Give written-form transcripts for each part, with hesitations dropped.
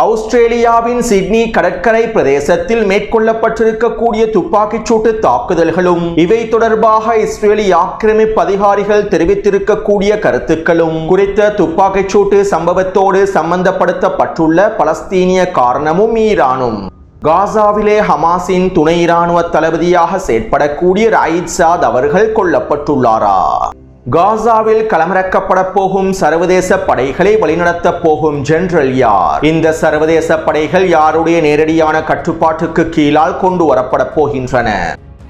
ஆஸ்திரேலியாவின் சிட்னி கடற்கரை பிரதேசத்தில் மேற்கொள்ளப்பட்டிருக்கக்கூடிய துப்பாக்கிச்சூட்டு தாக்குதல்களும் இவை தொடர்பாக இஸ்ரேலிய ஆக்கிரமிப்பு அதிகாரிகள் தெரிவித்திருக்கக்கூடிய கருத்துக்களும் குறித்த துப்பாக்கிச்சூட்டு சம்பவத்தோடு சம்பந்தப்படுத்தப்பட்டுள்ள பலஸ்தீனிய காரணமும் ஈரானும் காசாவிலே ஹமாஸின் துணை இராணுவ தளபதியாக செயற்படக்கூடிய ராயித் சாத் அவர்கள் கொல்லப்பட்டுள்ளாரா? காசாவில் களமிறக்கப்பட போகும் சர்வதேச படைகளை வழிநடத்தப் போகும் ஜெனரல் யார்? இந்த சர்வதேச படைகள் யாருடைய நேரடியான கட்டுப்பாட்டுக்கு கீழால் கொண்டு வரப்பட போகின்றன?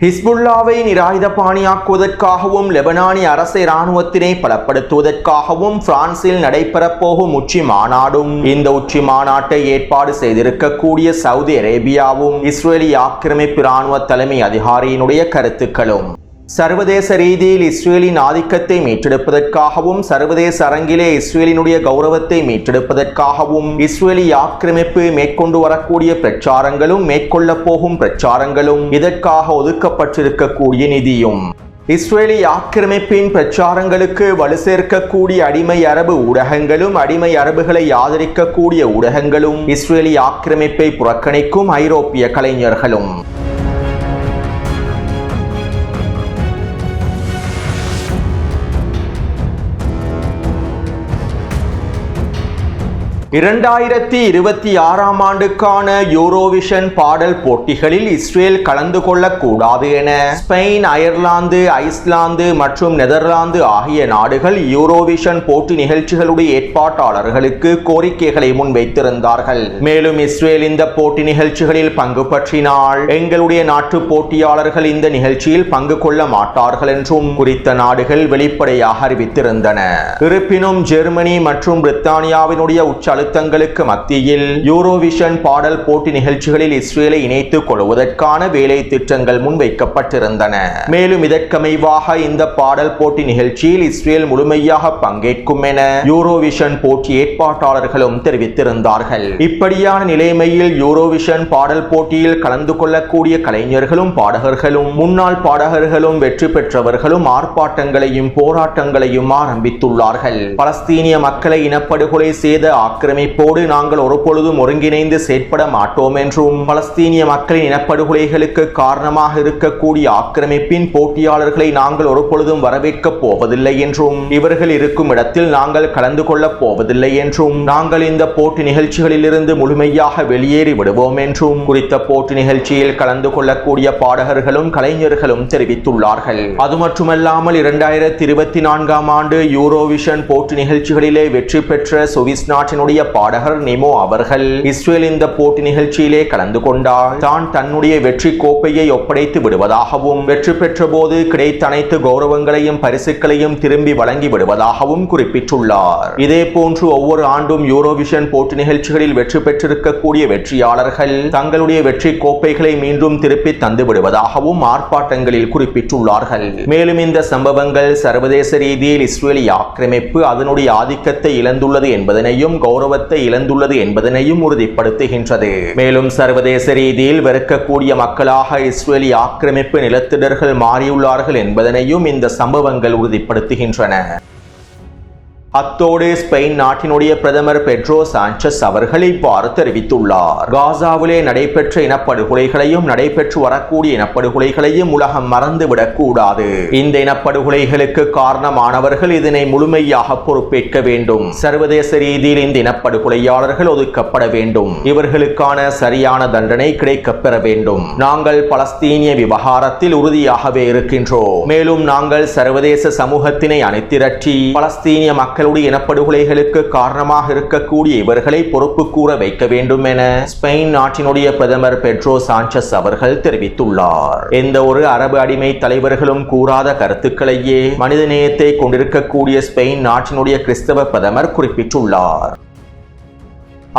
ஹிஸ்புல்லாவை நிராயுதபாணியாக்குவதற்காகவும் லெபனானிய அரசு இராணுவத்தினை பலப்படுத்துவதற்காகவும் பிரான்சில் நடைபெறப் போகும் உச்சி மாநாடும் இந்த உச்சி மாநாட்டை ஏற்பாடு செய்திருக்கக்கூடிய சவுதி அரேபியாவும் இஸ்ரேலிய ஆக்கிரமிப்பு இராணுவ தலைமை அதிகாரியினுடைய கருத்துக்களும் சர்வதேச ரீதியில் இஸ்ரேலின் ஆதிக்கத்தை மீட்டெடுப்பதற்காகவும் சர்வதேச அரங்கிலே இஸ்ரேலினுடைய கௌரவத்தை மீட்டெடுப்பதற்காகவும் இஸ்ரேலிய ஆக்கிரமிப்பு மேற்கொண்டு வரக்கூடிய பிரச்சாரங்களும் மேற்கொள்ள போகும் பிரச்சாரங்களும் இதற்காக ஒதுக்கப்பட்டிருக்கக்கூடிய நிதியும் இஸ்ரேலிய ஆக்கிரமிப்பின் பிரச்சாரங்களுக்கு வலு சேர்க்கக்கூடிய அடிமை அரபு ஊடகங்களும் அடிமை அரபுகளை ஆதரிக்கக்கூடிய ஊடகங்களும் இஸ்ரேலிய ஆக்கிரமிப்பை புறக்கணிக்கும் ஐரோப்பிய கலைஞர்களும் 2026 ஆண்டுக்கான யூரோவிஷன் பாடல் போட்டிகளில் இஸ்ரேல் கலந்து கொள்ளக்கூடாது என ஸ்பெயின், அயர்லாந்து, ஐஸ்லாந்து மற்றும் நெதர்லாந்து ஆகிய நாடுகள் யூரோவிஷன் போட்டி நிகழ்ச்சிகளுடைய ஏற்பாட்டாளர்களுக்கு கோரிக்கைகளை முன்வைத்திருந்தார்கள். மேலும் இஸ்ரேல் இந்த போட்டி நிகழ்ச்சிகளில் பங்கு பற்றினால் எங்களுடைய நாட்டு போட்டியாளர்கள் இந்த நிகழ்ச்சியில் பங்கு கொள்ள மாட்டார்கள் என்றும் குறித்த நாடுகள் வெளிப்படையாக அறிவித்திருந்தன. இருப்பினும் ஜெர்மனி மற்றும் பிரித்தானியாவினுடைய உச்ச அழுத்தங்களுக்கு மத்தியில் யூரோவிஷன் பாடல் போட்டி நிகழ்ச்சிகளில் இஸ்ரேலை இணைத்துக் கொள்வதற்கான வேலை திட்டங்கள் முன்வைக்கப்பட்டிருந்தன. மேலும் இதற்கமைவாக இந்த பாடல் போட்டி நிகழ்ச்சியில் இஸ்ரேல் முழுமையாக பங்கேற்கும் என யூரோவிஷன் போட்டி ஏற்பாட்டாளர்களும் தெரிவித்திருந்தார்கள். இப்படியான நிலைமையில் யூரோவிஷன் பாடல் போட்டியில் கலந்து கொள்ளக்கூடிய கலைஞர்களும் பாடகர்களும் முன்னாள் பாடகர்களும் வெற்றி பெற்றவர்களும் ஆர்ப்பாட்டங்களையும் போராட்டங்களையும் ஆரம்பித்துள்ளார்கள். பலஸ்தீனிய மக்களை இனப்படுகொலை செய்த ஆக்கிரமிப்போடு நாங்கள் ஒருபொழுதும் ஒருங்கிணைந்து செயற்பட மாட்டோம் என்றும் பலஸ்தீனிய மக்களின் இனப்படுகொலைகளுக்கு காரணமாக இருக்கக்கூடிய ஆக்கிரமிப்பின் போட்டியாளர்களை நாங்கள் ஒருபொழுதும் வரவேற்கப் போவதில்லை என்றும் இவர்கள் இருக்கும் இடத்தில் நாங்கள் கலந்து கொள்ளப் போவதில்லை என்றும் நாங்கள் இந்த போட்டி நிகழ்ச்சிகளில் இருந்து முழுமையாக வெளியேறி விடுவோம் என்றும் குறித்த போட்டி நிகழ்ச்சியில் கலந்து கொள்ளக்கூடிய பாடகர்களும் கலைஞர்களும் தெரிவித்துள்ளார்கள். அது மட்டுமல்லாமல் 2024 ஆண்டு யூரோவிஷன் போட்டி நிகழ்ச்சிகளிலே வெற்றி பெற்ற சுவிஸ் நாட்டினுடைய பாடகர் நிமோ அவர்கள் இஸ்ரேல் இந்த போட்டி நிகழ்ச்சியிலே கலந்து கொண்டால் தான் தன்னுடைய வெற்றி கோப்பையை ஒப்படைத்து விடுவதாகவும் வெற்றி பெற்ற போது கிடைத்த அனைத்து கௌரவங்களையும் பரிசுகளையும் திரும்பி வழங்கி விடுவதாகவும் குறிப்பிட்டுள்ளார். இதே போன்று ஒவ்வொரு ஆண்டும் யூரோவிஷன் போட்டி நிகழ்ச்சிகளில் வெற்றி பெற்றிருக்கக்கூடிய வெற்றியாளர்கள் தங்களுடைய வெற்றி கோப்பைகளை மீண்டும் திருப்பி தந்து விடுவதாகவும் ஆர்ப்பாட்டங்களில் குறிப்பிட்டுள்ளார்கள். மேலும் இந்த சம்பவங்கள் சர்வதேச ரீதியில் இஸ்ரேலிய ஆக்கிரமிப்பு அதனுடைய ஆதிக்கத்தை இழந்துள்ளது என்பதனையும் கௌரவத்தை இழந்துள்ளது என்பதனையும் உறுதிப்படுத்துகின்றது. மேலும் சர்வதேச ரீதியில் வெறுக்கக்கூடிய மக்களாக இஸ்ரேலிய ஆக்கிரமிப்பு நிலத்திடர்கள் மாறியுள்ளார்கள் என்பதனையும் இந்த சம்பவங்கள் உறுதிப்படுத்துகின்றன. அத்தோடு ஸ்பெயின் நாட்டினுடைய பிரதமர் பெட்ரோ சாnchez அவர்கள் இவ்வாறு தெரிவித்துள்ளார். காசாவிலே நடைபெற்ற இனப்படுகொலைகளையும் நடைபெற்று வரக்கூடிய இனப்படுகொலைகளையும் உலகம் மறந்துவிடக் கூடாது. இந்த இனப்படுகொலைகளுக்கு காரணமானவர்கள் இதனை முழுமையாக பொறுப்பேற்க வேண்டும். சர்வதேச ரீதியில் இந்த இனப்படுகொலையாளர்கள் ஒதுக்கப்பட வேண்டும். இவர்களுக்கான சரியான தண்டனை கிடைக்கப் பெற வேண்டும். நாங்கள் பலஸ்தீனிய விவகாரத்தில் உறுதியாகவே இருக்கின்றோம். மேலும் நாங்கள் சர்வதேச சமூகத்தினை அணிதிரட்டி பலஸ்தீனிய மக்கள் இனப்படுகொலைகளுக்கு காரணமாக இருக்கக்கூடிய இவர்களை பொறுப்பு கூற வைக்க வேண்டும் என ஸ்பெயின் நாட்டினுடைய பிரதமர் பெட்ரோ சாnchez அவர்கள் தெரிவித்துள்ளார். எந்த ஒரு அரபு அடிமை தலைவர்களும் கூறாத கருத்துக்களையே மனிதநேயத்தை கொண்டிருக்கக்கூடிய ஸ்பெயின் நாட்டினுடைய கிறிஸ்தவ பிரதமர் குறிப்பிட்டுள்ளார்.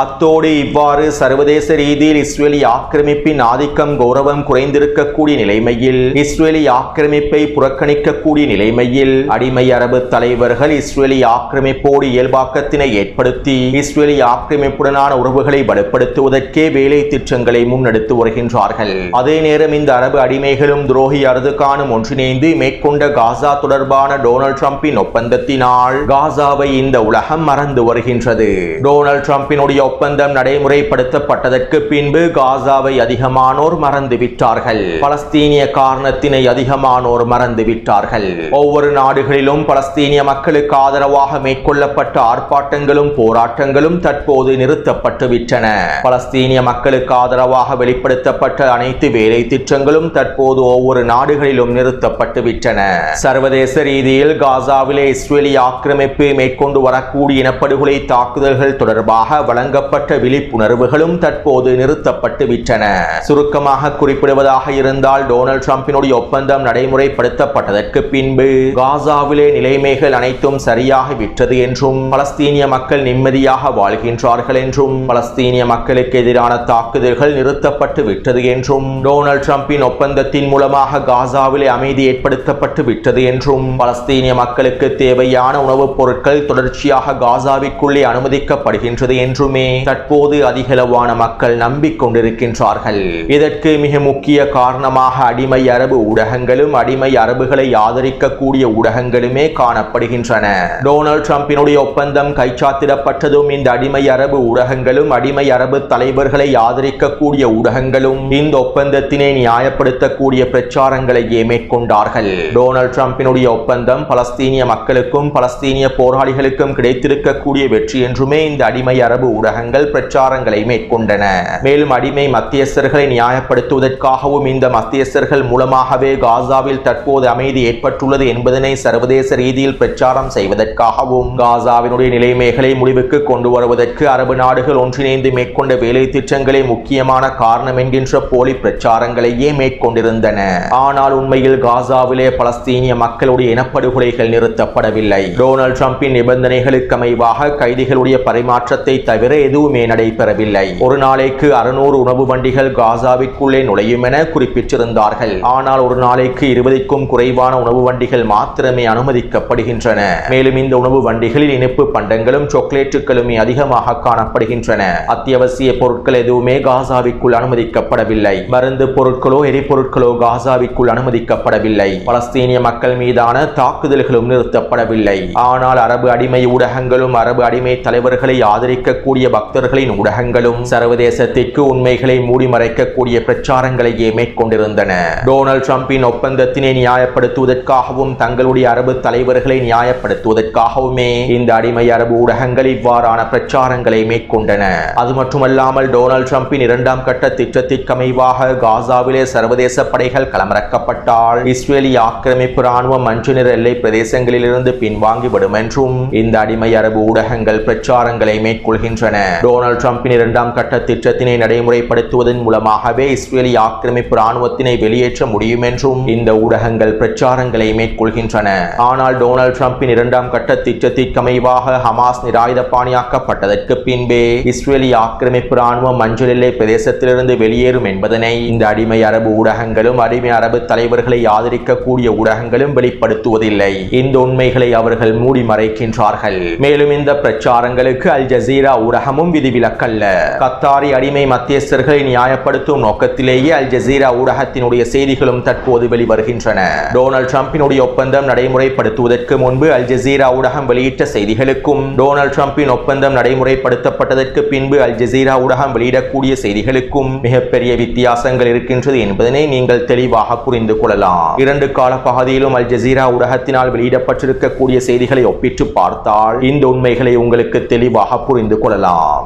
அத்தோடு இவ்வாறு சர்வதேச ரீதியில் இஸ்ரேலிய ஆக்கிரமிப்பின் ஆதிக்கம் கௌரவம் குறைந்திருக்கக்கூடிய நிலைமையில் இஸ்ரேலிய ஆக்கிரமிப்பை புறக்கணிக்கக்கூடிய நிலைமையில் அடிமை அரபு தலைவர்கள் இஸ்ரேலிய ஆக்கிரமிப்போடு இயல்பாக்கத்தினை ஏற்படுத்தி இஸ்ரேலிய ஆக்கிரமிப்புடனான உறவுகளை வலுப்படுத்துவதற்கே வேலை திட்டங்களை முன்னெடுத்து வருகின்றார்கள். அதே நேரம் இந்த அரபு அடிமைகளும் துரோகி அர்துகானும் ஒன்றிணைந்து மேற்கொண்ட காசா தொடர்பான டொனால்ட் ட்ரம்பின் ஒப்பந்தத்தினால் காசாவை இந்த உலகம் மறந்து வருகின்றது. டொனால்ட் ட்ரம்பினுடைய ஒப்பந்தம் நடைமுறைப்படுத்தப்பட்டதற்கு பின்பு காசாவை அதிகமானோர் மறந்துவிட்டார்கள். பலஸ்தீனிய காரணத்தினை அதிகமானோர் மறந்துவிட்டார்கள். ஒவ்வொரு நாடுகளிலும் பலஸ்தீனிய மக்களுக்கு ஆதரவாக மேற்கொள்ளப்பட்ட ஆர்ப்பாட்டங்களும் போராட்டங்களும் தற்போது நிறுத்தப்பட்டு விட்டன. பலஸ்தீனிய மக்களுக்கு ஆதரவாக வெளிப்படுத்தப்பட்ட அனைத்து வேலை திட்டங்களும் தற்போது ஒவ்வொரு நாடுகளிலும் நிறுத்தப்பட்டு விட்டன. சர்வதேச ரீதியில் காசாவிலே இஸ்ரேலிய ஆக்கிரமிப்பு மேற்கொண்டு வரக்கூடிய இனப்படுகொலை தாக்குதல்கள் தொடர்பாக வழங்கப்பட்ட விழிப்புணர்வுகளும் தற்போது நிறுத்தப்பட்டு விட்டன. சுருக்கமாக குறிப்பிடுவதாக இருந்தால் டொனால்ட் ட்ரம்பினுடைய ஒப்பந்தம் நடைமுறைப்படுத்தப்பட்டதற்கு பின்பு காசாவிலே நிலைமைகள் அனைத்தும் சரியாக விட்டது என்றும் பலஸ்தீனிய மக்கள் நிம்மதியாக வாழ்கின்றார்கள் என்றும் பலஸ்தீனிய மக்களுக்கு எதிரான தாக்குதல்கள் நிறுத்தப்பட்டு விட்டது என்றும் டொனால்ட் ட்ரம்பின் ஒப்பந்தத்தின் மூலமாக காசாவிலே அமைதி ஏற்படுத்தப்பட்டு விட்டது என்றும் பலஸ்தீனிய மக்களுக்கு தேவையான உணவுப் பொருட்கள் தொடர்ச்சியாக காசாவிற்குள்ளே அனுமதிக்கப்படுகின்றது என்றுமே தற்போது அதிகளவான மக்கள் நம்பிக்கொண்டிருக்கின்றார்கள். இதற்கு மிக முக்கிய காரணமாக அடிமை அரபு ஊடகங்களும் அடிமை அரபுகளை ஆதரிக்கக்கூடிய ஊடகங்களுமே காணப்படுகின்றன. டொனால்ட் ட்ரம்பினுடைய ஒப்பந்தம் கைச்சாத்திடப்பட்டதும் இந்த அடிமை அரபு ஊடகங்களும் அடிமை அரபு தலைவர்களை ஆதரிக்கக்கூடிய ஊடகங்களும் இந்த ஒப்பந்தத்தினை நியாயப்படுத்தக்கூடிய பிரச்சாரங்களையே மேற்கொண்டார்கள். டொனால்ட் ட்ரம்பினுடைய ஒப்பந்தம் பலஸ்தீனிய மக்களுக்கும் பலஸ்தீனிய போராளிகளுக்கும் கிடைத்திருக்கக்கூடிய வெற்றி என்றுமே இந்த அடிமை அரபு ஊடகங்கள் பிரச்சாரங்களை மேற்கொண்டன. மேலும் அடிமை மத்தியஸ்தர்களை நியாயப்படுத்துவதற்காகவும் இந்த மத்தியஸ்தர்கள் மூலமாகவே காசாவில் தற்போது அமைதி ஏற்பட்டுள்ளது என்பதனை சர்வதேச ரீதியில் பிரச்சாரம் செய்வதற்காகவும் காசாவினுடைய நிலைமைகளை முடிவுக்கு கொண்டு வருவதற்கு அரபு நாடுகள் ஒன்றிணைந்து மேற்கொண்ட வேலை திட்டங்களே முக்கியமான காரணம் என்கின்ற போலி பிரச்சாரங்களையே மேற்கொண்டிருந்தன. ஆனால் உண்மையில் காசாவிலே பலஸ்தீனிய மக்களுடைய இனப்படுகொலைகள் நிறுத்தப்படவில்லை. டொனால்ட் ட்ரம்பின் நிபந்தனைகளுக்கு அமைவாக கைதிகளுடைய பரிமாற்றத்தை தவிர எதுவுமே நடைபெறவில்லை. ஒரு நாளைக்கு 600 உணவு வண்டிகள் காசாவிற்குள்ளே நுழையும் என குறிப்பிட்டிருந்தார்கள். ஆனால் ஒரு நாளைக்கு 20க்கும் குறைவான உணவு வண்டிகள் மாத்திரமே அனுமதிக்கப்படுகின்றன. மேலும் இந்த உணவு வண்டிகளில் இனிப்பு பண்டங்களும் சாக்லேட்டுகளுமே அதிகமாக காணப்படுகின்றன. அத்தியாவசிய பொருட்கள் எதுவுமே காசாவிற்குள் அனுமதிக்கப்படவில்லை. மருந்து பொருட்களோ எரிபொருட்களோ காசாவிற்குள் அனுமதிக்கப்படவில்லை. பலஸ்தீனிய மக்கள் மீதான தாக்குதல்களும் நிறுத்தப்படவில்லை. ஆனால் அரபு அடிமை ஊடகங்களும் அரபு அடிமை தலைவர்களை ஆதரிக்கக்கூடிய பக்தர்களின் ஊடகங்களும் சர்வதேசத்திற்கு உண்மைகளை மூடி மறைக்கக்கூடிய பிரச்சாரங்களையே மேற்கொண்டிருந்தன. டொனால்ட் ட்ரம்பின் ஒப்பந்தத்தினை நியாயப்படுத்துவதற்காகவும் தங்களுடைய அரபு தலைவர்களை நியாயப்படுத்துவதற்காகவுமே இந்த அடிமை அரபு ஊடகங்கள் இவ்வாறான பிரச்சாரங்களை மேற்கொண்டன. அது மட்டுமல்லாமல் டொனால்ட் ட்ரம்பின் 2ஆம் கட்ட திட்டத்திற்கமைவாக காசாவிலே சர்வதேச படைகள் களமிறக்கப்பட்டால் இஸ்ரேலிய ஆக்கிரமிப்பு ராணுவம் மஞ்சள் நிற எல்லை பிரதேசங்களிலிருந்து பின்வாங்கிவிடும் என்றும் இந்த அடிமை அரபு ஊடகங்கள் பிரச்சாரங்களை மேற்கொள்கின்றன. டொனால்ட் ட்ரம்பின் 2ஆம் கட்ட திட்டத்தினை நடைமுறைப்படுத்துவதன் மூலமாகவே இஸ்ரேலிய ஆக்கிரமிப்பு ராணுவத்தினை வெளியேற்ற முடியும் என்றும் இந்த ஊடகங்கள் பிரச்சாரங்களை மேற்கொள்கின்றன. ஆனால் டொனால்ட் ட்ரம்பின் 2ஆம் கட்ட திட்டத்திற்கமைவாக ஹமாஸ் நிராயுதபாணியாக்கப்பட்டதற்கு பின்பே இஸ்ரேலிய ஆக்கிரமிப்பு ராணுவம் மஞ்சள் எல்லை பிரதேசத்திலிருந்து வெளியேறும் என்பதனை இந்த அடிமை அரபு ஊடகங்களும் அடிமை அரபு தலைவர்களை ஆதரிக்கக்கூடிய ஊடகங்களும் வெளிப்படுத்துவதில்லை. இந்த உண்மைகளை அவர்கள் மூடி மறைக்கின்றார்கள். மேலும் இந்த பிரச்சாரங்களுக்கு அல் ஜசீரா ஊடகமும் விதிவிலக்கல்ல. கத்தாரி அடிமை மத்தியஸ்தர்களை நியாயப்படுத்தும் நோக்கத்திலேயே அல் ஜசீரா ஊடகத்தினுடைய செய்திகளும் தற்போது வெளிவருகின்றன. டொனால்ட் ட்ரம்பினுடைய ஒப்பந்தம் நடைமுறைப்படுத்துவதற்கு முன்பு அல் ஜசீரா ஊடகம் வெளியிட்ட செய்திகளுக்கும் டொனால்ட் ட்ரம்பின் ஒப்பந்தம் நடைமுறைப்படுத்தப்பட்டதற்கு பின்பு அல் ஜசீரா ஊடகம் வெளியிடக்கூடிய செய்திகளுக்கும் மிகப்பெரிய வித்தியாசங்கள் இருக்கின்றது என்பதனை நீங்கள் தெளிவாக புரிந்து கொள்ளலாம். 2 கால பகுதியிலும் அல் ஜசீரா ஊடகத்தினால் வெளியிடப்பட்டிருக்கக்கூடிய செய்திகளை ஒப்பிட்டு பார்த்தால் இந்த உண்மைகளை உங்களுக்கு தெளிவாக புரிந்து கொள்ளலாம்.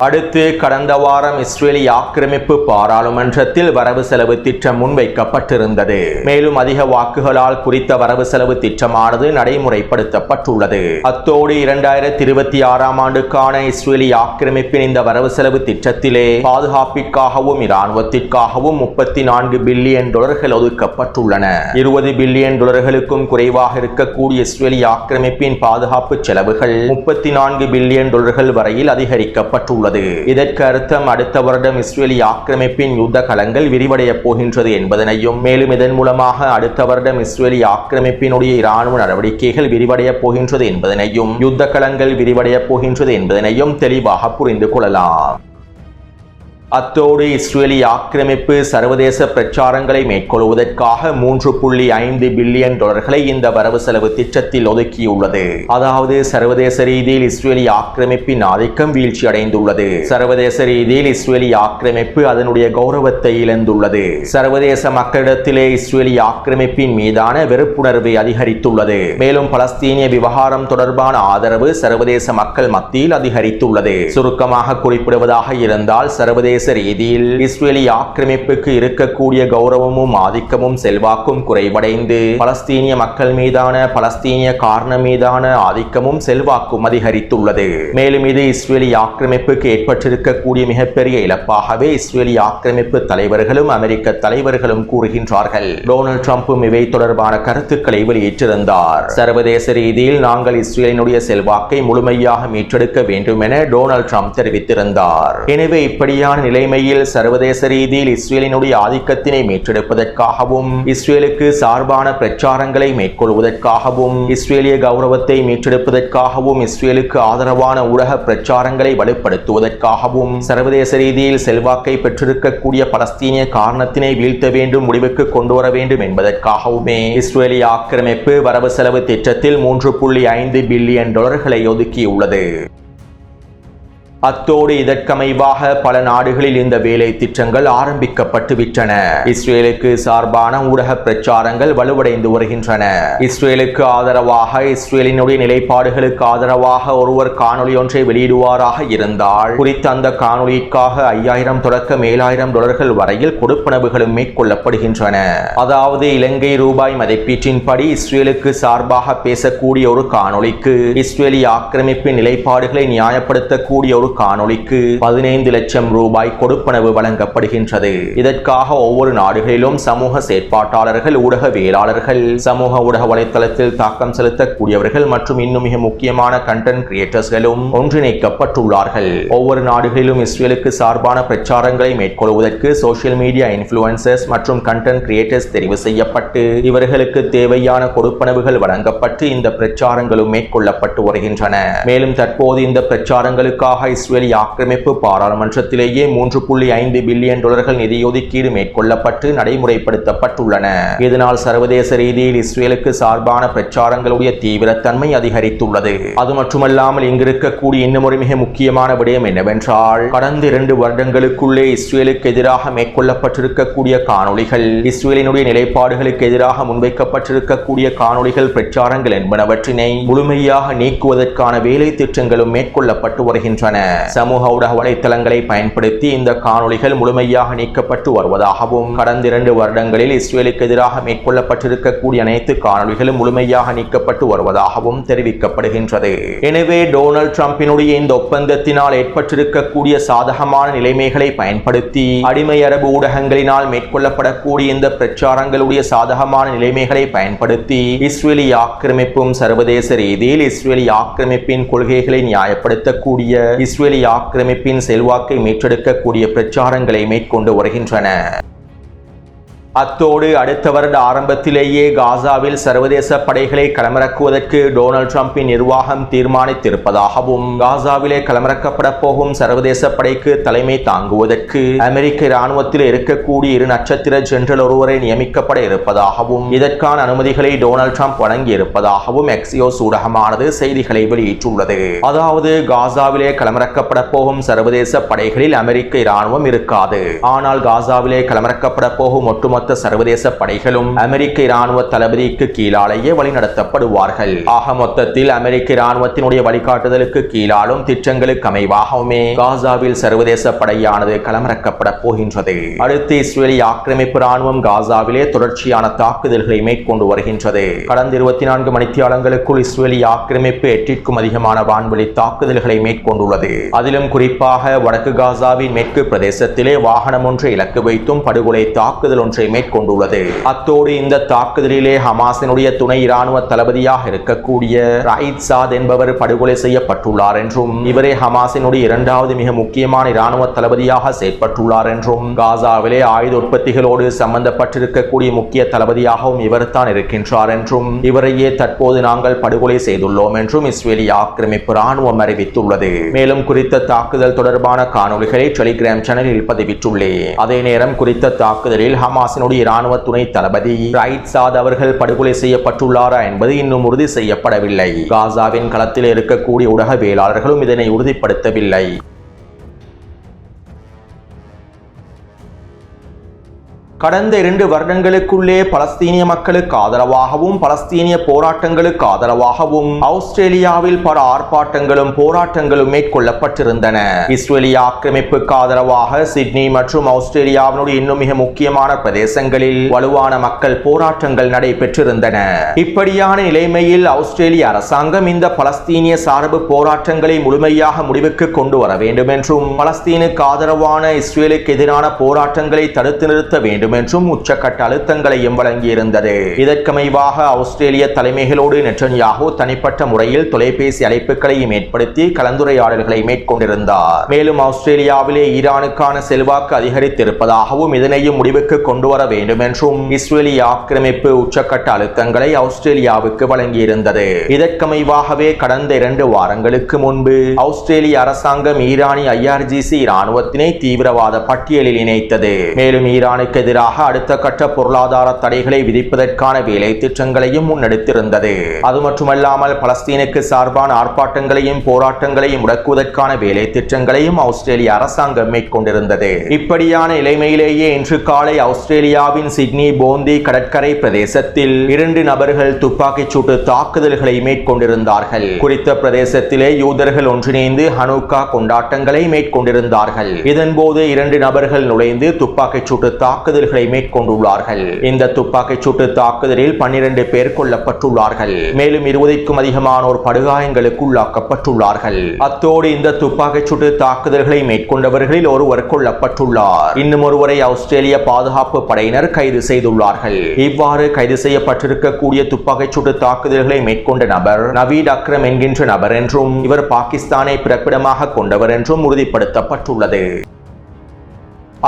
அடுத்து கடந்த வாரம் இஸ்ரேலிய ஆக்கிரமிப்பு பாராளுமன்றத்தில் வரவு செலவு திட்டம் முன்வைக்கப்பட்டிருந்தது. மேலும் அதிக வாக்குகளால் குறித்த வரவு செலவு திட்டமானது நடைமுறைப்படுத்தப்பட்டுள்ளது. அத்தோடு 2026ஆம் ஆண்டுக்கான இஸ்ரேலிய ஆக்கிரமிப்பின் இந்த வரவு செலவு திட்டத்திலே பாதுகாப்பிற்காகவும் இராணுவத்திற்காகவும் $34 பில்லியன் ஒதுக்கப்பட்டுள்ளன. $20 பில்லியன் குறைவாக இருக்கக்கூடிய இஸ்ரேலிய ஆக்கிரமிப்பின் பாதுகாப்பு செலவுகள் $34 பில்லியன் வரையில் அதிகரிக்கப்பட்டுள்ளது. இதற்கு அர்த்தம் அடுத்த வருடம் இஸ்ரேலிய ஆக்கிரமிப்பின் யுத்த களங்கள் விரிவடைய போகின்றது என்பதனையும் மேலும் இதன் மூலமாக அடுத்த வருடம் இஸ்ரேலிய ஆக்கிரமிப்பினுடைய இராணுவ நடவடிக்கைகள் விரிவடைய போகின்றது என்பதனையும் யுத்த களங்கள் விரிவடைய போகின்றது என்பதனையும் தெளிவாக புரிந்து கொள்ளலாம். அத்தோடு இஸ்ரேலிய ஆக்கிரமிப்பு சர்வதேச பிரச்சாரங்களை மேற்கொள்வதற்காக 3.5 பில்லியன் டாலர்களை இந்த வரவு செலவு திட்டத்தில் ஒதுக்கியுள்ளது. அதாவது சர்வதேச ரீதியில் இஸ்ரேலிய ஆக்கிரமிப்பின் ஆதிக்கம் வீழ்ச்சி அடைந்துள்ளது. சர்வதேச ரீதியில் இஸ்ரேலிய ஆக்கிரமிப்பு அதனுடைய கௌரவத்தை இழந்துள்ளது. சர்வதேச மக்களிடத்திலே இஸ்ரேலிய ஆக்கிரமிப்பின் மீதான வெறுப்புணர்வை அதிகரித்துள்ளது. மேலும் பலஸ்தீனிய விவகாரம் தொடர்பான ஆதரவு சர்வதேச மக்கள் மத்தியில் அதிகரித்துள்ளது. சுருக்கமாக குறிப்பிடுவதாக இருந்தால் சர்வதேச ரீதியில் இஸ்ரேலிய ஆக்கிரமிப்புக்கு இருக்கக்கூடிய கௌரவமும் ஆதிக்கமும் செல்வாக்கும் குறைவடைந்து பலஸ்தீனிய மக்கள் மீதான பலஸ்தீனிய காரணம் மீதான ஆதிக்கமும் செல்வாக்கும் அதிகரித்துள்ளது. மேலும் இது இஸ்ரேலிய ஆக்கிரமிப்புக்கு ஏற்பட்டிருக்கக்கூடிய மிகப்பெரிய இழப்பாகவே இஸ்ரேலிய ஆக்கிரமிப்பு தலைவர்களும் அமெரிக்க தலைவர்களும் கூறுகின்றார்கள். டொனால்ட் ட்ரம்பும் இவை தொடர்பான கருத்துக்களை வெளியிட்டிருந்தார். சர்வதேச ரீதியில் நாங்கள் இஸ்ரேலினுடைய செல்வாக்கை முழுமையாக மீட்டெடுக்க வேண்டும் என டொனால்ட் ட்ரம்ப் தெரிவித்திருந்தார். எனவே இப்படியான நிலைமையில் சர்வதேச ரீதியில் இஸ்ரேலினுடைய ஆதிக்கத்தினை மீட்டெடுப்பதற்காகவும் இஸ்ரேலுக்கு சார்பான பிரச்சாரங்களை மேற்கொள்வதற்காகவும் இஸ்ரேலிய கௌரவத்தை மீட்டெடுப்பதற்காகவும் இஸ்ரேலுக்கு ஆதரவான ஊடக பிரச்சாரங்களை வலுப்படுத்துவதற்காகவும் சர்வதேச ரீதியில் செல்வாக்கை பெற்றிருக்கக்கூடிய பலஸ்தீனிய காரணத்தினை வீழ்த்த வேண்டும், முடிவுக்கு கொண்டு வர வேண்டும் என்பதற்காகவுமே இஸ்ரேலிய ஆக்கிரமிப்பு வரவு செலவு திட்டத்தில் 3.5 பில்லியன் டாலர்களை ஒதுக்கியுள்ளது. அத்தோடு இதற்கமைவாக பல நாடுகளில் இந்த வேலை திட்டங்கள் ஆரம்பிக்கப்பட்டுவிட்டன. இஸ்ரேலுக்கு சார்பான ஊடக பிரச்சாரங்கள் வலுவடைந்து வருகின்றன. இஸ்ரேலுக்கு ஆதரவாக இஸ்ரேலினுடைய நிலைப்பாடுகளுக்கு ஆதரவாக ஒருவர் காணொலி ஒன்றை வெளியிடுவாராக இருந்தால் குறித்த அந்த காணொலிக்காக 5000 தொடக்கம் 7000 டாலர்கள் வரையில் கொடுப்பனவுகளும் மேற்கொள்ளப்படுகின்றன. அதாவது இலங்கை ரூபாய் மதிப்பீட்டின்படி இஸ்ரேலுக்கு சார்பாக பேசக்கூடிய ஒரு காணொலிக்கு இஸ்ரேலிய ஆக்கிரமிப்பின் நிலைப்பாடுகளை நியாயப்படுத்தக்கூடிய ஒரு காணொளிக்கு 15 லட்சம் ரூபாய் கொடுப்பனவு வழங்கப்படுகின்றது. இதற்காக ஒவ்வொரு நாடுகளிலும் சமூக செயற்பாட்டாளர்கள், ஊடகவியலாளர்கள், சமூக ஊடக வலைத்தளத்தில் தாக்கம் செலுத்தக்கூடியவர்கள் மற்றும் இன்னும் மிக முக்கியமான கண்டென்ட் கிரியேட்டர்ஸ்களும் ஒன்றிணைக்கப்பட்டுள்ளார்கள். ஒவ்வொரு நாடுகளிலும் இஸ்ரேலுக்கு சார்பான பிரச்சாரங்களை மேற்கொள்வதற்கு சோசியல் மீடியா இன்ஃப்ளூயன்சர்ஸ் மற்றும் கண்டென்ட் கிரியேட்டர்ஸ் தெரிவு செய்யப்பட்டு இவர்களுக்கு தேவையான கொடுப்பனவுகள் வழங்கப்பட்டு இந்த பிரச்சாரங்களும் மேற்கொள்ளப்பட்டு வருகின்றன. மேலும் தற்போது இந்த பிரச்சாரங்களுக்காக இஸ்ரேலிய ஆக்கிரமிப்பு பாராளுமன்றத்திலேயே 3.5 பில்லியன் டாலர்கள் நிதி ஒதுக்கீடு மேற்கொள்ளப்பட்டு நடைமுறைப்படுத்தப்பட்டுள்ளன. இதனால் சர்வதேச ரீதியில் இஸ்ரேலுக்கு சார்பான பிரச்சாரங்களுடைய தீவிரத்தன்மை அதிகரித்துள்ளது. அது மட்டுமல்லாமல் இங்கிருக்கக்கூடிய இன்னும் ஒரு மிக முக்கியமான விடயம் என்னவென்றால் கடந்த 2 வருடங்களுக்குள்ளே இஸ்ரேலுக்கு எதிராக மேற்கொள்ளப்பட்டிருக்கக்கூடிய காணொளிகள், இஸ்ரேலினுடைய நிலைப்பாடுகளுக்கு எதிராக முன்வைக்கப்பட்டிருக்கக்கூடிய காணொளிகள், பிரச்சாரங்கள் என்பனவற்றினை முழுமையாக நீக்குவதற்கான வேலை திட்டங்களும் மேற்கொள்ளப்பட்டு வருகின்றன. சமூக ஊடக வலைத்தளங்களை பயன்படுத்தி இந்த காணொளிகள் முழுமையாக நீக்கப்பட்டு வருவதாகவும் கடந்த 2 வருடங்களில் இஸ்ரேலுக்கு எதிராக மேற்கொள்ளப்பட்டிருக்கக்கூடிய அனைத்து காணொளிகளும் முழுமையாக நீக்கப்பட்டு வருவதாகவும் தெரிவிக்கப்படுகின்றது. எனவே டொனால்ட் ட்ரம்பினுடைய இந்த ஒப்பந்தத்தினால் ஏற்பட்டிருக்கக்கூடிய சாதகமான நிலைமைகளை பயன்படுத்தி அடிமை அரபு ஊடகங்களினால் மேற்கொள்ளப்படக்கூடிய இந்த பிரச்சாரங்களுடைய சாதகமான நிலைமைகளை பயன்படுத்தி இஸ்ரேலிய ஆக்கிரமிப்பும் சர்வதேச ரீதியில் இஸ்ரேலிய ஆக்கிரமிப்பின் கொள்கைகளை நியாயப்படுத்தக்கூடிய இஸ்ரேலிய ஆக்கிரமிப்பின் செல்வாக்கை மீட்டெடுக்கக்கூடிய பிரச்சாரங்களை மேற்கொண்டு வருகின்றன. அத்தோடு அடுத்த வருட ஆரம்பத்திலேயே காசாவில் சர்வதேச படைகளை களமிறக்குவதற்கு டொனால்ட் ட்ரம்பின் நிர்வாகம் தீர்மானித்திருப்பதாகவும் காசாவிலே களமிறக்கப்பட போகும் சர்வதேச படைக்கு தலைமை தாங்குவதற்கு அமெரிக்க இராணுவத்தில் இருக்கக்கூடிய 2 நட்சத்திர ஜெனரல் ஒருவரை நியமிக்கப்பட இருப்பதாகவும் இதற்கான அனுமதிகளை டொனால்ட் ட்ரம்ப் வழங்கி இருப்பதாகவும் எக்ஸியோஸ் ஊடகமானது செய்திகளை வெளியிட்டுள்ளது. அதாவது காசாவிலே களமிறக்கப்பட போகும் சர்வதேச படைகளில் அமெரிக்க இராணுவம் இருக்காது. ஆனால் காசாவிலே களமிறக்கப்பட போகும் ஒட்டுமொத்த சர்வதேச படைகளும் அமெரிக்க இராணுவ தளபதிக்கு கீழாலேயே வழிநடத்தப்படுவார்கள். ஆக மொத்தத்தில் அமெரிக்க இராணுவத்தினுடைய வழிகாட்டுதலுக்கு கீழாலும் திட்டங்களுக்கு அமைவாகவுமே காசாவில் சர்வதேச படையானது களமிறக்கப்பட போகின்றது. அடுத்து இஸ்ரேலிய ஆக்கிரமிப்பு இராணுவம் காசாவிலே தொடர்ச்சியான தாக்குதல்களை மேற்கொண்டு வருகின்றது. கடந்த 24 மணித்தியாலங்களுக்குள் இஸ்ரேலிய ஆக்கிரமிப்பு 8க்கும் அதிகமான வான்வெளி தாக்குதல்களை மேற்கொண்டுள்ளது. அதிலும் குறிப்பாக வடக்கு காசாவின் மேற்கு பிரதேசத்திலே வாகனம் ஒன்றை இலக்கு வைத்தும் படுகொலை தாக்குதல் ஒன்றை மேற்கொண்டுள்ளது. அத்தோடு இந்த தாக்குதலிலே ஹமாஸினுடைய துணை இராணுவ தளபதியாக இருக்கக்கூடிய ராயித் சாத் என்பவர் படுகொலை செய்யப்பட்டுள்ளார் என்றும் இவரே ஹமாஸினுடைய இரண்டாவது மிக முக்கியமான இராணுவ தளபதியாக செயற்பட்டுள்ளார் என்றும் காசாவிலே ஆயுத உற்பத்திகளோடு சம்பந்தப்பட்டிருக்கக்கூடிய முக்கிய தளபதியாகவும் இவர்தான் இருக்கின்றார் என்றும் இவரையே தற்போது நாங்கள் படுகொலை செய்துள்ளோம் என்றும் இஸ்ரேலிய ஆக்கிரமிப்பு ராணுவம் அறிவித்துள்ளது. மேலும் குறித்த தாக்குதல் தொடர்பான காணொலிகளை டெலிகிராம் சேனலில் பதிவிட்டுள்ளேன். அதே நேரம் குறித்த தாக்குதலில் ஹமாஸினுடைய இராணுவ துணை தளபதி ராயித் சாத் அவர்கள் படுகொலை செய்யப்பட்டுள்ளாரா என்பது இன்னும் உறுதி செய்யப்படவில்லை. காசாவின் களத்தில் இருக்கக்கூடிய ஊடகவியலாளர்களும் இதனை உறுதிப்படுத்தவில்லை. கடந்த 2 வருடங்களுக்குள்ளே பலஸ்தீனிய மக்களுக்கு ஆதரவாகவும் பலஸ்தீனிய போராட்டங்களுக்கு ஆதரவாகவும் ஆஸ்திரேலியாவில் பல ஆர்ப்பாட்டங்களும் போராட்டங்களும் மேற்கொள்ளப்பட்டிருந்தன. இஸ்ரேலிய ஆக்கிரமிப்புக்கு ஆதரவாக சிட்னி மற்றும் ஆஸ்திரேலியாவினுடைய இன்னும் மிக முக்கியமான பிரதேசங்களில் வலுவான மக்கள் போராட்டங்கள் நடைபெற்றிருந்தன. இப்படியான நிலைமையில் ஆஸ்திரேலிய அரசாங்கம் இந்த பலஸ்தீனிய சார்பு போராட்டங்களை முழுமையாக முடிவுக்கு கொண்டு வர வேண்டும் என்றும் பலஸ்தீனுக்கு ஆதரவான இஸ்ரேலுக்கு எதிரான போராட்டங்களை தடுத்து நிறுத்த வேண்டும் என்றும் உச்சக்கட்ட அழுத்தங்களையும் வழங்கியிருந்தது. இதற்கமைவாக ஆஸ்திரேலிய தலைமைகளோடு நெட்டன்யாஹூ தனிப்பட்ட முறையில் தொலைபேசி அழைப்புகளையும் ஏற்படுத்தி கலந்துரையாடல்களை மேற்கொண்டிருந்தார். மேலும் ஆஸ்திரேலியாவிலே ஈரானுக்கான செல்வாக்கு அதிகரித்திருப்பதாகவும் இதனையும் முடிவுக்கு கொண்டு வர வேண்டும் என்றும் இஸ்ரேலிய ஆக்கிரமிப்பு உச்சக்கட்ட அழுத்தங்களை ஆஸ்திரேலியாவுக்கு வழங்கியிருந்தது. இதற்கமைவாகவே கடந்த 2 வாரங்களுக்கு முன்பு ஆஸ்திரேலிய அரசாங்கம் ஈரானிய IRGC இராணுவத்தினை தீவிரவாத பட்டியலில் இணைத்தது. மேலும் ஈரானுக்கு எதிராக அடுத்த கட்ட பொருளாதார தடைகளை விதிப்பதற்கான வேலை திட்டங்களையும் முன்னெடுத்திருந்தது. அது மட்டுமல்லாமல் பலஸ்தீனுக்கு சார்பான ஆர்ப்பாட்டங்களையும் போராட்டங்களையும் முடக்குவதற்கான வேலை திட்டங்களையும் ஆஸ்திரேலிய அரசாங்கம் மேற்கொண்டிருந்தது. இப்படியான நிலைமையிலேயே இன்று காலை ஆஸ்திரேலியாவின் சிட்னி போந்தி கடற்கரை பிரதேசத்தில் 2 நபர்கள் துப்பாக்கிச் சூட்டு தாக்குதல்களை மேற்கொண்டிருந்தார்கள். குறித்த பிரதேசத்திலே யூதர்கள் ஒன்றிணைந்து ஹனூக்கா கொண்டாட்டங்களை மேற்கொண்டிருந்தார்கள். இதன்போது 2 நபர்கள் நுழைந்து துப்பாக்கிச் சூட்டு தாக்குதல்களை மேற்கொண்டுள்ளார்கள். இந்த துப்பாக்கிச் சூட்டு தாக்குதலில் 12 பேர் கொல்லப்பட்டுள்ளார்கள். மேலும் 20க்கும் அதிகமானோர் படுகாயங்களுக்கு உள்ளாக்கப்பட்டுள்ளார்கள். அத்தோடு இந்த துப்பாக்கிச் சூட்டு தாக்குதல்களை மேற்கொண்டவர்களில் ஒருவர் கொல்லப்பட்டுள்ளார். இன்னும் ஒருவரை ஆஸ்திரேலிய பாதுகாப்பு படையினர் கைது செய்துள்ளார்கள். இவ்வாறு கைது செய்யப்பட்டிருக்கக்கூடிய துப்பாக்கிச் சூட்டு தாக்குதல்களை மேற்கொண்ட நபர் நவீத் அக்ரம் என்கின்ற நபர் என்றும் இவர் பாகிஸ்தானை பிறப்பிடமாக கொண்டவர் என்றும் உறுதிப்படுத்தப்பட்டுள்ளது.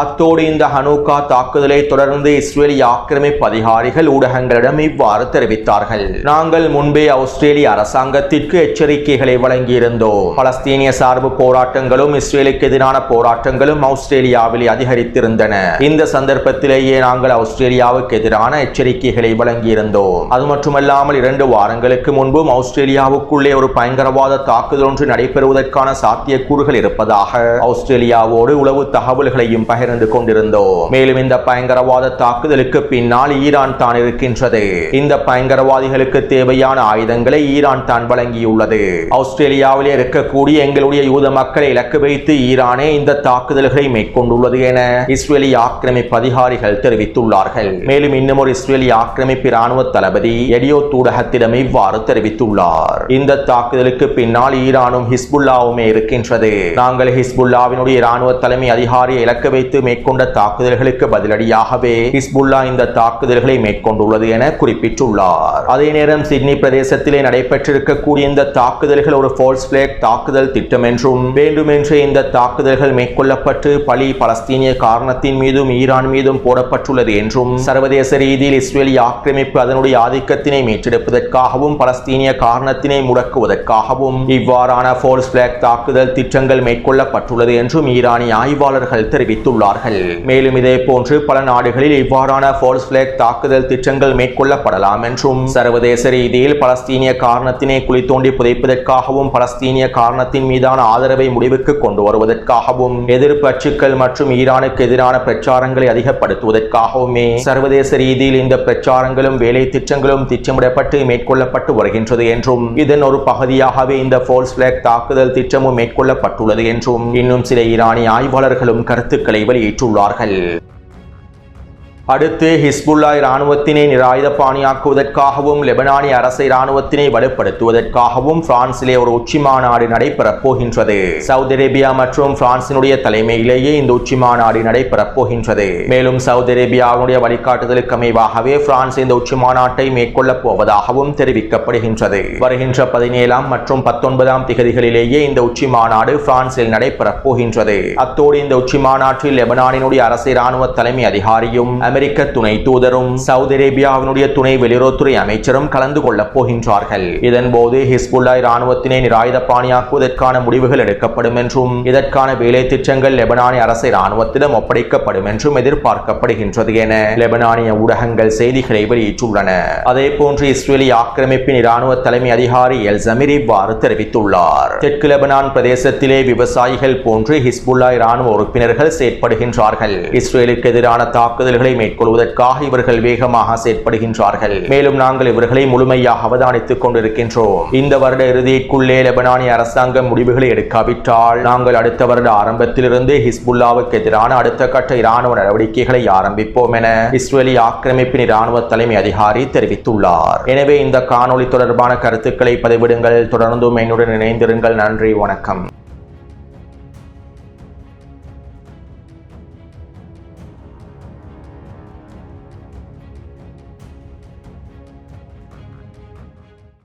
அத்தோடு இந்த ஹனூக்கா தாக்குதலை தொடர்ந்து இஸ்ரேலிய ஆக்கிரமிப்பு அதிகாரிகள் ஊடகங்களிடம் இவ்வாறு தெரிவித்தார்கள். நாங்கள் முன்பே ஆஸ்திரேலிய அரசாங்கத்திற்கு எச்சரிக்கைகளை வழங்கியிருந்தோம். பலஸ்தீனிய சார்பு போராட்டங்களும் இஸ்ரேலுக்கு எதிரான போராட்டங்களும் ஆஸ்திரேலியாவில் அதிகரித்திருந்தன. இந்த சந்தர்ப்பத்திலேயே நாங்கள் ஆஸ்திரேலியாவுக்கு எதிரான எச்சரிக்கைகளை வழங்கியிருந்தோம். அது மட்டுமல்லாமல் 2 வாரங்களுக்கு முன்பும் ஆஸ்திரேலியாவுக்குள்ளே ஒரு பயங்கரவாத தாக்குதல் ஒன்று நடைபெறுவதற்கான சாத்தியக்கூறுகள் இருப்பதாக ஆஸ்திரேலியாவோடு உளவு தகவல்களையும் பகிர்ந்து கொண்டிருந்தோம். மேலும் இந்த பயங்கரவாத தாக்குதலுக்கு பின்னால் ஈரான் தான் இருக்கின்றது. இந்த பயங்கரவாதிகளுக்கு தேவையான ஆயுதங்களை ஈரான் தான் வழங்கியுள்ளது. ஆஸ்திரேலியாவிலே இருக்கக்கூடிய எங்களுடைய யூத மக்களை இலக்கு வைத்து ஈரானே இந்த தாக்குதல்களை மேற்கொண்டுள்ளது என இஸ்ரேலிய ஆக்கிரமிப்பு அதிகாரிகள் தெரிவித்துள்ளார்கள். மேலும் இன்னும் ஒரு இஸ்ரேலிய ஆக்கிரமிப்பு இராணுவ தளபதி எடியோத் ஊடகத்திடம் இவ்வாறு தெரிவித்துள்ளார். இந்த தாக்குதலுக்கு பின்னால் ஈரானும் ஹிஸ்புல்லாவுமே இருக்கின்றது. நாங்கள் ஹிஸ்புல்லாவினுடைய இராணுவ தலைமை அதிகாரியை இலக்கு வைத்து மேற்கொண்ட தாக்குதல்களுக்கு பதிலடியாகவே ஹிஸ்புல்லா இந்த தாக்குதல்களை மேற்கொண்டுள்ளது என குறிப்பிட்டுள்ளார். அதே நேரம் சிட்னி பிரதேசத்திலே நடைபெற்றிருக்கக்கூடிய இந்த தாக்குதல்கள் ஒரு ஃபால்ஸ் பிளாக் தாக்குதல் திட்டம் என்றும் வேண்டுமென்றே இந்த தாக்குதல்கள் மேற்கொள்ளப்பட்டு பழி பலஸ்தீனிய காரணத்தின் மீதும் ஈரான் மீதும் போடப்பட்டுள்ளது என்றும் சர்வதேச ரீதியில் இஸ்ரேலிய ஆக்கிரமிப்பு அதனுடைய ஆதிக்கத்தினை மீட்டெடுப்பதற்காகவும் பலஸ்தீனிய காரணத்தினை முடக்குவதற்காகவும் இவ்வாறான ஃபால்ஸ் பிளாக் தாக்குதல் திட்டங்கள் மேற்கொள்ளப்பட்டுள்ளது என்றும் ஈரானிய ஆய்வாளர்கள் தெரிவித்துள்ளார்கள். மேலும் இதே போன்று பல நாடுகளில் இவ்வாறான ஃபால்ஸ் பிளாக் தாக்குதல் திட்டங்கள் மேற்கொள்ளப்படலாம் என்றும் சர்வதேச ரீதியில் பலஸ்தீனிய காரணத்தினை குழி தோண்டி புதைப்பதற்காகவும் பலஸ்தீனிய காரணத்தின் மீதான ஆதரவை முடிவுக்கு கொண்டு வருவதற்காகவும் எதிர்ப்பு அச்சுக்கள் மற்றும் ஈரானுக்கு எதிரான பிரச்சாரங்களை அதிகப்படுத்துவதற்காகவுமே சர்வதேச ரீதியில் இந்த பிரச்சாரங்களும் வேலை திட்டங்களும் திட்டமிடப்பட்டு மேற்கொள்ளப்பட்டு வருகின்றது என்றும் இதன் ஒரு பகுதியாகவே இந்த ஃபால்ஸ் பிளாக் தாக்குதல் திட்டமும் மேற்கொள்ளப்பட்டுள்ளது என்றும் இன்னும் சில ஈரானிய ஆய்வாளர்களும் கருத்துக்களை வெளியிட்டுள்ளார்கள். அடுத்து ஹிஸ்புல்லா இராணுவத்தினை நிராயுதபாணியாக்குவதற்காகவும் லெபனானிய அரசை இராணுவத்தினை வலுப்படுத்துவதற்காகவும் பிரான்சிலே ஒரு உச்சி மாநாடு நடைபெறப் போகின்றது. சவுதி அரேபியா மற்றும் பிரான்சினுடைய தலைமையிலேயே இந்த உச்சி மாநாடு நடைபெறப் போகின்றது. மேலும் சவுதி அரேபியாவுடைய வழிகாட்டுதலுக்கு அமைவாகவே பிரான்ஸ் இந்த உச்சி மாநாட்டை மேற்கொள்ளப் போவதாகவும் தெரிவிக்கப்படுகின்றது. வருகின்ற 17 மற்றும் 19 திகதிகளிலேயே இந்த உச்சி மாநாடு பிரான்சில் நடைபெறப் போகின்றது. அத்தோடு இந்த உச்சி மாநாட்டில் லெபனானினுடைய அரசு இராணுவ தலைமை அதிகாரியும் அமெரிக்க துணை தூதரும் சவுதி அரேபியாவினுடைய துணை வெளியுறவுத்துறை அமைச்சரும் கலந்து கொள்ளப் போகின்றார்கள். இதன்போது ஹிஸ்புல்லா இராணுவத்தினை நிராயுதபாணியாக்குவதற்கான முடிவுகள் எடுக்கப்படும் என்றும் இதற்கான வேலை திட்டங்கள் லெபனானிய அரசு இராணுவத்திடம் ஒப்படைக்கப்படும் என்றும் எதிர்பார்க்கப்படுகின்றது என லெபனானிய ஊடகங்கள் செய்திகளை வெளியிட்டுள்ளன. அதே போன்று இஸ்ரேலிய ஆக்கிரமிப்பின் இராணுவ தலைமை அதிகாரி எல் ஜமீர் இவ்வாறு தெரிவித்துள்ளார். தெற்கு லெபனான் பிரதேசத்திலே விவசாயிகள் போன்று ஹிஸ்புல்லா இராணுவ உறுப்பினர்கள் செயற்படுகின்றார்கள். இஸ்ரேலுக்கு எதிரான தாக்குதல்களை மேற்கொள்வதற்காக இவர்கள் வேகமாக செயற்படுகின்றார்கள். மேலும் நாங்கள் இவர்களை முழுமையாக அவதானித்துக் கொண்டிருக்கின்றோம். இந்த வருட இறுதிக்குள்ளே லெபனானிய அரசாங்கம் முடிவுகளை எடுக்காவிட்டால் நாங்கள் அடுத்த வருட ஆரம்பத்திலிருந்து ஹிஸ்புல்லாவுக்கு எதிரான அடுத்த கட்ட இராணுவ நடவடிக்கைகளை ஆரம்பிப்போம் என இஸ்ரேலிய ஆக்கிரமிப்பின் இராணுவ தலைமை அதிகாரி தெரிவித்துள்ளார். எனவே இந்த காணொளி தொடர்பான கருத்துக்களை பதிவிடுங்கள். தொடர்ந்தும் என்னுடன் இணைந்திருங்கள். நன்றி, வணக்கம்.